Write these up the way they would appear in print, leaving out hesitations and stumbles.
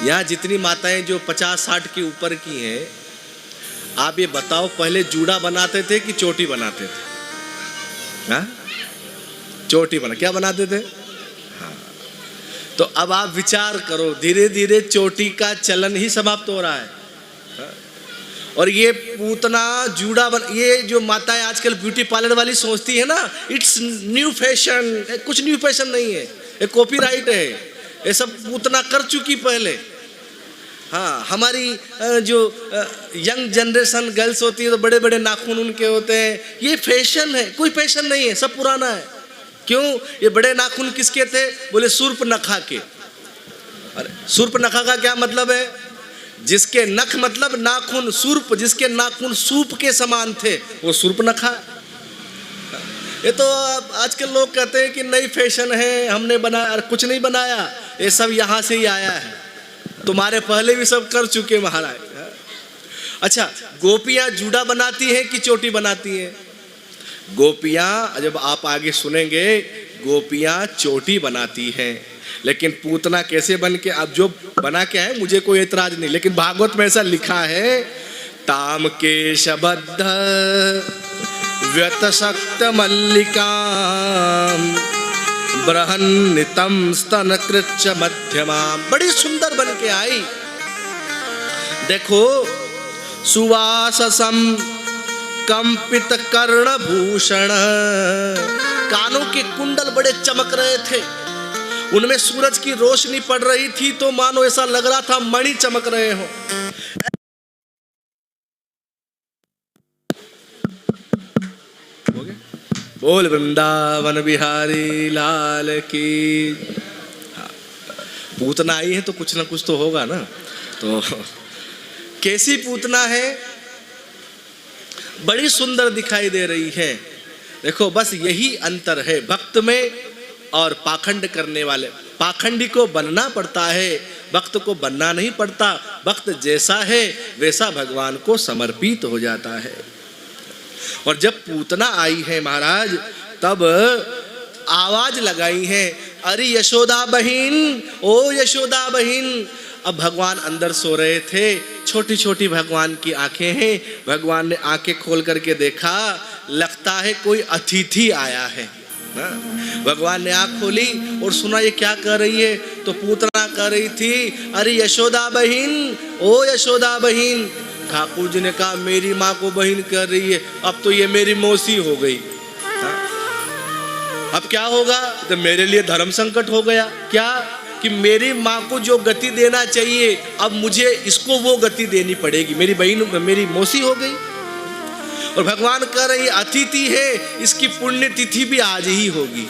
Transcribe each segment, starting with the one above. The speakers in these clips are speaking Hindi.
यहाँ जितनी माताएं जो 50-60 के ऊपर की हैं, आप ये बताओ पहले जूड़ा बनाते थे कि चोटी बनाते थे? हाँ, चोटी बना, क्या बनाते थे? हाँ, तो अब आप विचार करो, धीरे धीरे चोटी का चलन ही समाप्त हो रहा है। हाँ? और ये पूतना जूड़ा ये जो माताएं आजकल ब्यूटी पार्लर वाली सोचती है ना, इट्स न्यू फैशन। कुछ न्यू फैशन नहीं है, ये कॉपीराइट है, ये सब पूतना कर चुकी पहले। हाँ, हमारी जो यंग जनरेशन गर्ल्स होती है तो बड़े बड़े नाखून उनके होते हैं, ये फैशन है। कोई फैशन नहीं है, सब पुराना है। क्यों? ये बड़े नाखून किसके थे? बोले शूर्पनखा के। अरे शूर्पनखा का क्या मतलब है? जिसके नख मतलब नाखून, शूर्प जिसके नाखून सूप के समान थे, वो शूर्पनखा। ये तो आजकल लोग कहते हैं कि नई फैशन है, हमने बनाया। कुछ नहीं बनाया, ये सब यहाँ से ही आया है। तुम्हारे पहले भी सब कर चुके महाराज। अच्छा, गोपियां जूड़ा बनाती हैं कि चोटी बनाती हैं? गोपियां, जब आप आगे सुनेंगे, गोपियां चोटी बनाती हैं। लेकिन पूतना कैसे बन के, अब जो बना के है मुझे कोई एतराज नहीं, लेकिन भागवत में ऐसा लिखा है, ताम के शबद्ध व्यतशक्त मल्लिकाम बृहन्नितम स्तन कृच्च मध्यमाम। बड़ी सुंदर बन के आई। देखो, सुवाससम कंपित कर्ण भूषण, कानों के कुंडल बड़े चमक रहे थे, उनमें सूरज की रोशनी पड़ रही थी तो मानो ऐसा लग रहा था मणि चमक रहे हो। बोल वृंदावन बिहारी लाल की। पूतना आई है तो कुछ ना कुछ तो होगा ना। तो कैसी पूतना है? बड़ी सुंदर दिखाई दे रही है। देखो, बस यही अंतर है भक्त में और पाखंड करने वाले। पाखंडी को बनना पड़ता है, भक्त को बनना नहीं पड़ता। भक्त जैसा है वैसा भगवान को समर्पित हो जाता है। और जब पूतना आई है महाराज, तब आवाज लगाई है, अरे यशोदा बहिन, ओ यशोदा बहिन। अब भगवान अंदर सो रहे थे, छोटी छोटी भगवान की आंखें हैं। भगवान ने आंखें खोल करके देखा, लगता है कोई अतिथि आया है। भगवान ने आंख खोली और सुना ये क्या कर रही है, तो पूतना कर रही थी, अरे यशोदा बहिन, ओ यशोदा बहिन। ठाकुर जी ने कहा, मेरी माँ को बहिन कर रही है, अब तो ये मेरी मौसी हो गई। अब क्या होगा? तो मेरे लिए धर्म संकट हो गया। क्या? कि मेरी माँ को जो गति देना चाहिए, अब मुझे इसको वो गति देनी पड़ेगी। मेरी बहन, मेरी मौसी हो गई। और भगवान कह रहे अतिथि है, इसकी पुण्य तिथि भी आज ही होगी,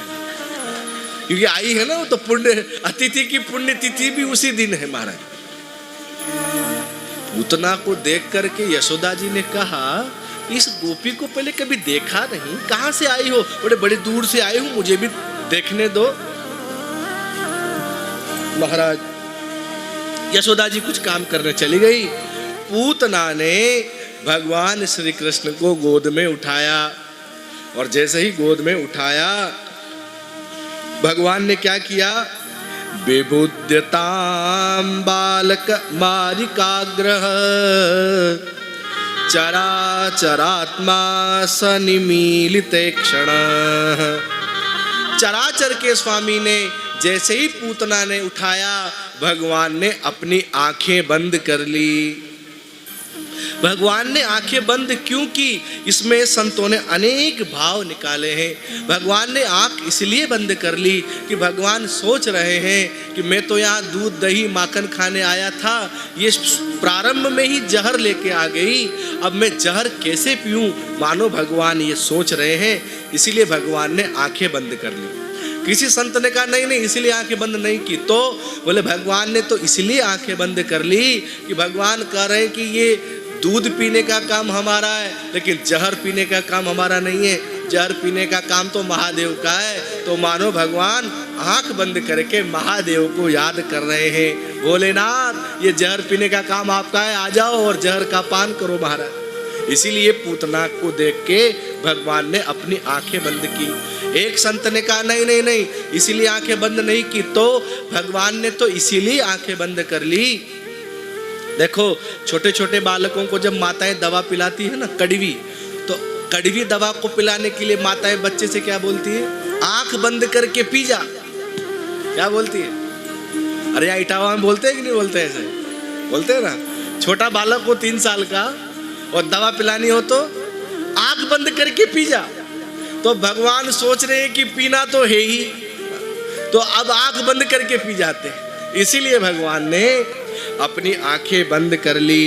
क्योंकि आई है ना, तो पुण्य अतिथि की पुण्य तिथि भी उसी दिन है महाराज। पूतना को देख करके यशोदा जी ने कहा, इस गोपी को पहले कभी देखा नहीं, कहां से आई हो? बड़े बड़े दूर से आई हूं, मुझे भी देखने दो। महाराज यशोदा जी कुछ काम करने चली गई। पूतना ने भगवान श्री कृष्ण को गोद में उठाया, और जैसे ही गोद में उठाया, भगवान ने क्या किया? विबुध्यतां बालक मारिकाग्रह चराचरात्मा सनिमीलिते क्षण। चराचर के स्वामी ने जैसे ही पूतना ने उठाया, भगवान ने अपनी आंखें बंद कर ली। भगवान ने आंखें बंद क्यों की? इसमें संतों ने अनेक भाव निकाले हैं। भगवान ने आंख इसलिए बंद कर ली कि भगवान सोच रहे हैं कि मैं तो यहाँ दूध दही माखन खाने आया था, ये प्रारंभ में ही जहर लेके आ गई, अब मैं जहर कैसे पीऊं? मानो भगवान ये सोच रहे हैं, इसीलिए भगवान ने आंखें बंद कर ली। किसी संत ने कहा नहीं नहीं इसलिए आंखें बंद नहीं की, तो बोले भगवान ने तो इसलिए आंखें बंद कर ली कि भगवान कह रहे हैं कि ये दूध पीने का काम हमारा है, लेकिन जहर पीने का काम हमारा नहीं है। जहर पीने का काम तो महादेव का है। तो मानो भगवान आंख बंद करके महादेव को याद कर रहे हैं, भोलेनाथ ये जहर पीने का काम आपका है, आ जाओ और जहर का पान करो महाराज। इसीलिए पूतना को देख के भगवान ने अपनी आंखें बंद की। एक संत ने कहा नहीं नहीं नहीं, इसीलिए आंखें बंद नहीं की। तो भगवान ने तो इसीलिए आंखें बंद कर ली। देखो छोटे छोटे बालकों को जब माताएं दवा पिलाती है ना, कड़वी, तो कड़वी दवा को पिलाने के लिए माताएं बच्चे से क्या बोलती है? आंख बंद करके पी जा। क्या बोलती है? अरे यहाँ इटावा में बोलते हैं कि नहीं बोलते? ऐसे बोलते हैं ना। छोटा बालक हो 3 साल का और दवा पिलानी हो तो आंख बंद करके पी जा। तो भगवान सोच रहे हैं कि पीना तो है ही, तो अब आंख बंद करके पी जाते। इसीलिए भगवान ने अपनी आंखें बंद कर ली।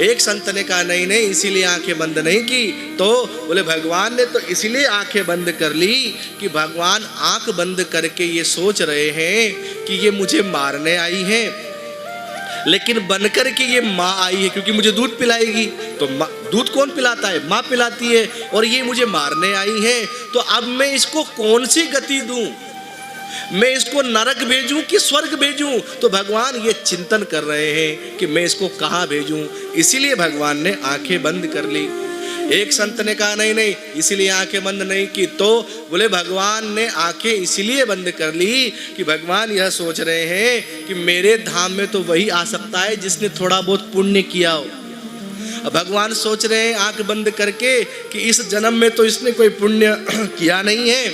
एक संत ने कहा नहीं नहीं, इसीलिए आंखें बंद नहीं की। तो बोले भगवान ने तो इसीलिए आंखें बंद कर ली कि भगवान आंख बंद करके ये सोच रहे हैं कि ये मुझे मारने आई है, लेकिन बनकर के ये माँ आई है क्योंकि मुझे दूध पिलाएगी। तो दूध कौन पिलाता है? माँ पिलाती है। और ये मुझे मारने आई है, तो अब मैं इसको कौन सी गति दूं? मैं इसको नरक भेजूं कि स्वर्ग भेजूं? तो भगवान ये चिंतन कर रहे हैं कि मैं इसको कहाँ भेजूं। इसीलिए भगवान ने आंखें बंद कर ली। एक संत ने कहा नहीं नहीं, इसीलिए आंखें बंद नहीं की। तो बोले भगवान ने आंखें इसीलिए बंद कर ली कि भगवान यह सोच रहे हैं कि मेरे धाम में तो वही आ सकता है जिसने थोड़ा बहुत पुण्य किया हो। अब भगवान सोच रहे हैं आंख बंद करके कि इस जन्म में तो इसने कोई पुण्य किया नहीं है,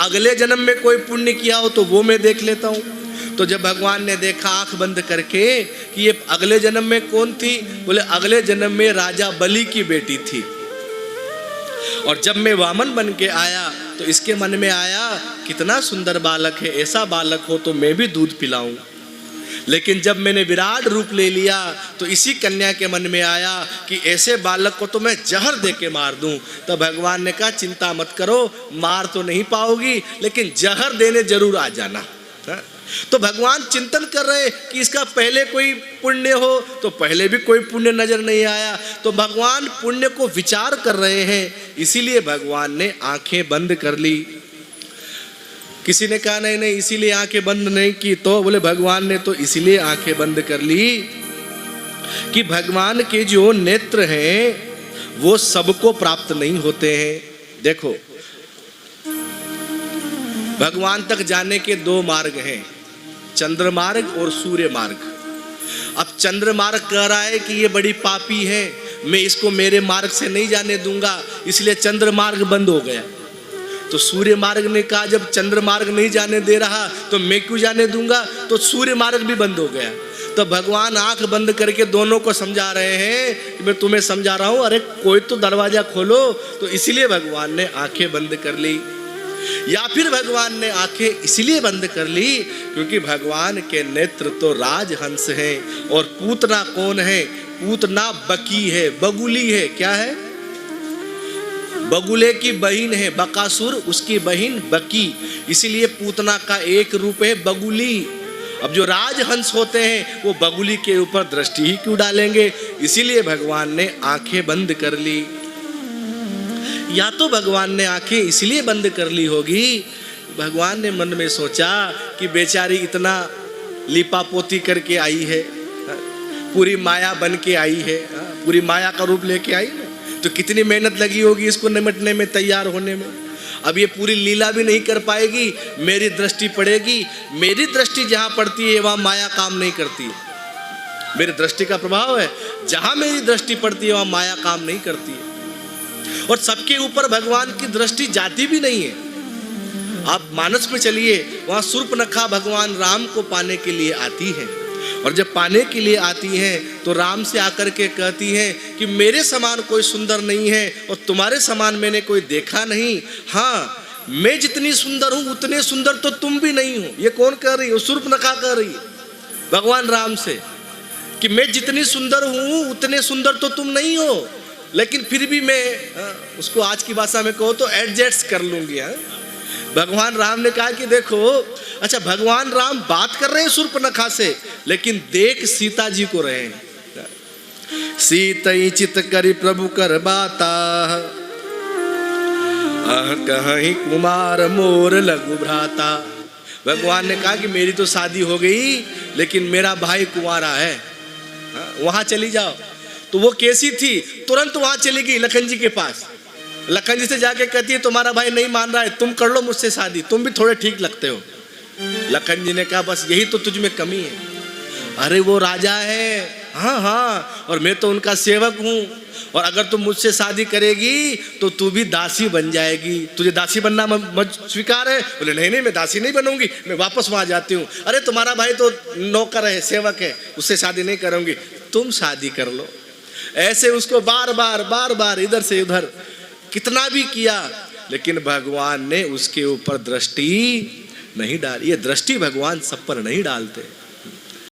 अगले जन्म में कोई पुण्य किया हो तो वो मैं देख लेता हूँ। तो जब भगवान ने देखा आंख बंद करके कि ये अगले जन्म में कौन थी, बोले अगले जन्म में राजा बलि की बेटी थी। और जब मैं वामन बन के आया तो इसके मन में आया कितना सुंदर बालक है, ऐसा बालक हो तो मैं भी दूध पिलाऊं। लेकिन जब मैंने विराट रूप ले लिया तो इसी कन्या के मन में आया कि ऐसे बालक को तो मैं जहर दे के मार दूं। तो भगवान ने कहा चिंता मत करो, मार तो नहीं पाओगी लेकिन जहर देने जरूर आ जाना। तो भगवान चिंतन कर रहे कि इसका पहले कोई पुण्य हो, तो पहले भी कोई पुण्य नजर नहीं आया। तो भगवान पुण्य को विचार कर रहे हैं, इसीलिए भगवान ने आंखें बंद कर ली। किसी ने कहा नहीं नहीं, इसीलिए आंखें बंद नहीं की। तो बोले भगवान ने तो इसीलिए आंखें बंद कर ली कि भगवान के जो नेत्र हैं वो सबको प्राप्त नहीं होते हैं। देखो भगवान तक जाने के 2 मार्ग हैं, चंद्र मार्ग और सूर्य मार्ग। अब चंद्र मार्ग कह रहा है कि ये बड़ी पापी है, मैं इसको मेरे मार्ग से नहीं जाने दूंगा, इसलिए चंद्र मार्ग बंद हो गया। तो सूर्य मार्ग ने कहा जब चंद्र मार्ग नहीं जाने दे रहा तो मैं क्यों जाने दूंगा, तो सूर्य मार्ग भी बंद हो गया। तो भगवान आंख बंद करके दोनों को समझा रहे हैं कि मैं तुम्हें समझा रहा हूं, अरे कोई तो दरवाजा खोलो। तो इसलिए भगवान ने आंखें बंद कर ली। या फिर भगवान ने आंखें इसलिए बंद कर ली क्योंकि भगवान के नेत्र तो राजहंस हैं। और पूतना कौन है? पूतना बकी है, बगुली है। क्या है? बगुले की बहन है बकासुर, उसकी बहन बकी, इसीलिए पूतना का एक रूप है बगुली। अब जो राजहंस होते हैं वो बगुली के ऊपर दृष्टि ही क्यों डालेंगे, इसीलिए भगवान ने आंखें बंद कर ली। या तो भगवान ने आंखें इसलिए बंद कर ली होगी, भगवान ने मन में सोचा कि बेचारी इतना लिपापोती करके आई है, पूरी माया बन के आई है, पूरी माया का रूप लेके आई है, तो कितनी मेहनत लगी होगी इसको निमटने में, तैयार होने में। अब ये पूरी लीला भी नहीं कर पाएगी, मेरी दृष्टि पड़ेगी। मेरी दृष्टि जहाँ पड़ती है वहाँ माया काम नहीं करती है। मेरी दृष्टि का प्रभाव है, जहाँ मेरी दृष्टि पड़ती है वहाँ माया काम नहीं करती है। और सबके ऊपर भगवान की दृष्टि जाती भी नहीं है। आप मानस में चलिए, वहाँ शूर्पणखा भगवान राम को पाने के लिए आती है, और जब पाने के लिए आती हैं तो राम से आकर के कहती हैं कि मेरे समान कोई सुंदर नहीं है और तुम्हारे समान मैंने कोई देखा नहीं। हाँ, मैं जितनी सुंदर हूँ उतने सुंदर तो तुम भी नहीं हो। ये कौन कह रही है? शूर्पणखा कह रही है भगवान राम से कि मैं जितनी सुंदर हूँ उतने सुंदर तो तुम नहीं हो, लेकिन फिर भी मैं उसको आज की भाषा में कहो तो एडजस्ट कर लूंगी। भगवान राम ने कहा कि देखो, अच्छा भगवान राम बात कर रहे हैं शूर्पणखा से, लेकिन देख सीता जी को रहे हैं। सीतई चित करी प्रभु कर बाता, कहीं कुमार मोर लघु भ्राता। भगवान ने कहा कि मेरी तो शादी हो गई लेकिन मेरा भाई कुंवारा है, वहां चली जाओ। तो वो कैसी थी? तुरंत वहां चली गई लखन जी के पास। लखन जी से जाके कहती है तुम्हारा भाई नहीं मान रहा है, तुम कर लो मुझसे शादी, तुम भी थोड़े ठीक लगते हो। लखन जी ने कहा बस यही तो तुझ में कमी है। अरे वो राजा है, हाँ हाँ, और मैं तो उनका सेवक हूँ, और अगर तुम मुझसे शादी करेगी तो तू भी दासी बन जाएगी, तुझे दासी बनना स्वीकार है? बोले नहीं नहीं, मैं दासी नहीं बनूंगी, मैं वापस वहाँ जाती हूँ। अरे तुम्हारा भाई तो नौकर है, सेवक है, उससे शादी नहीं करूँगी, तुम शादी कर लो। ऐसे उसको बार बार इधर से उधर कितना भी किया, लेकिन भगवान ने उसके ऊपर दृष्टि नहीं डाली। ये दृष्टि भगवान सब पर नहीं डालते।